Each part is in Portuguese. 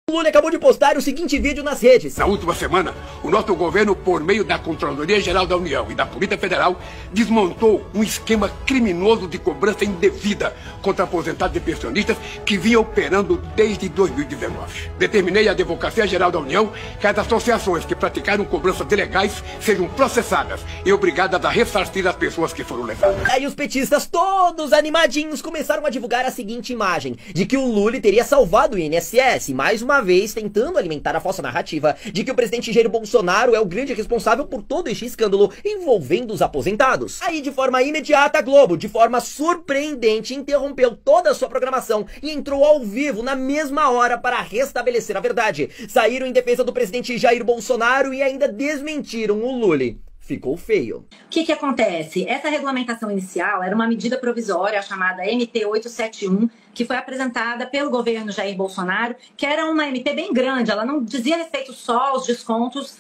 O Lula acabou de postar o seguinte vídeo nas redes. Na última semana, o nosso governo, por meio da Controladoria Geral da União e da Polícia Federal, desmontou um esquema criminoso de cobrança indevida contra aposentados e pensionistas que vinha operando desde 2019. Determinei à Advocacia Geral da União que as associações que praticaram cobranças ilegais sejam processadas e obrigadas a ressarcir as pessoas que foram lesadas. Aí os petistas, todos animadinhos, começaram a divulgar a seguinte imagem, de que o Lula teria salvado o INSS, mais uma vez tentando alimentar a falsa narrativa de que o presidente Jair Bolsonaro é o grande responsável por todo este escândalo envolvendo os aposentados. Aí, de forma imediata, a Globo, de forma surpreendente, interrompeu toda a sua programação e entrou ao vivo na mesma hora para restabelecer a verdade. Saíram em defesa do presidente Jair Bolsonaro e ainda desmentiram o Lula. Ficou feio. O que acontece? Essa regulamentação inicial era uma medida provisória chamada MP 871, que foi apresentada pelo governo Jair Bolsonaro, que era uma MP bem grande, ela não dizia respeito só aos descontos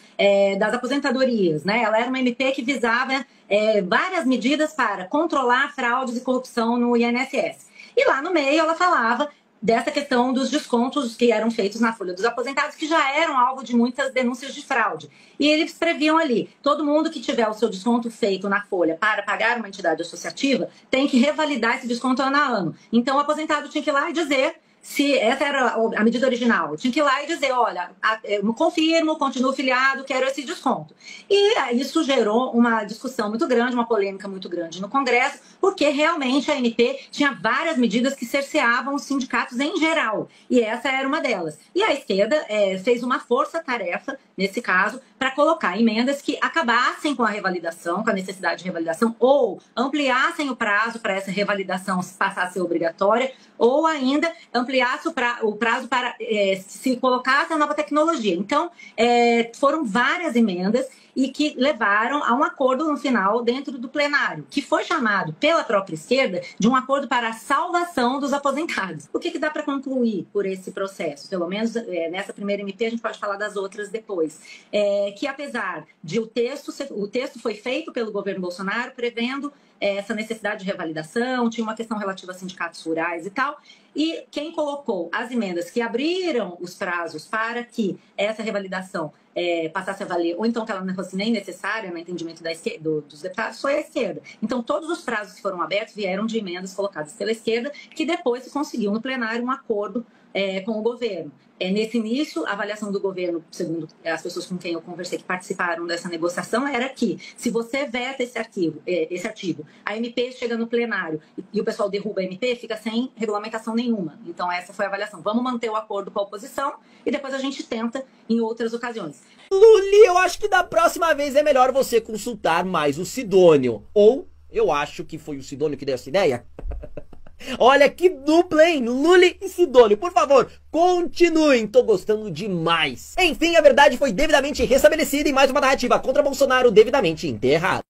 das aposentadorias, né? Ela era uma MP que visava várias medidas para controlar fraudes e corrupção no INSS. E lá no meio ela falava dessa questão dos descontos que eram feitos na folha dos aposentados, que já eram alvo de muitas denúncias de fraude. E eles previam ali, todo mundo que tiver o seu desconto feito na folha para pagar uma entidade associativa, tem que revalidar esse desconto ano a ano. Então o aposentado tinha que ir lá e dizer se essa era a medida original. Tinha que ir lá e dizer, olha, eu confirmo, continuo filiado, quero esse desconto. E isso gerou uma discussão muito grande, uma polêmica muito grande no Congresso, porque realmente a MP tinha várias medidas que cerceavam os sindicatos em geral. E essa era uma delas. E a esquerda fez uma força-tarefa, nesse caso, para colocar emendas que acabassem com a revalidação, com a necessidade de revalidação, ou ampliassem o prazo para essa revalidação passar a ser obrigatória, ou ainda ampliasse o prazo para se colocasse a nova tecnologia. Então, foram várias emendas e que levaram a um acordo no final dentro do plenário, que foi chamado pela própria esquerda de um acordo para a salvação dos aposentados. O que dá para concluir por esse processo? Pelo menos nessa primeira MP, a gente pode falar das outras depois. Que apesar de o texto foi feito pelo governo Bolsonaro prevendo essa necessidade de revalidação, tinha uma questão relativa a sindicatos rurais e tal, e quem colocou as emendas que abriram os prazos para que essa revalidação passasse a valer, ou então que ela não fosse nem necessária no entendimento dos deputados, foi a esquerda. Então todos os prazos que foram abertos vieram de emendas colocadas pela esquerda, que depois se conseguiu no plenário um acordo com o governo. Nesse início, a avaliação do governo, segundo as pessoas com quem eu conversei que participaram dessa negociação, era que se você veta esse artigo, a MP chega no plenário e o pessoal derruba a MP, fica sem regulamentação nenhuma. Então essa foi a avaliação. Vamos manter o acordo com a oposição e depois a gente tenta em outras ocasiões. Luli, eu acho que da próxima vez é melhor você consultar mais o Sidônio. Ou eu acho que foi o Sidônio que deu essa ideia. Olha que dupla, hein? Luli e Sidônio, por favor, continuem, tô gostando demais. Enfim, a verdade foi devidamente restabelecida e mais uma narrativa contra Bolsonaro devidamente enterrada.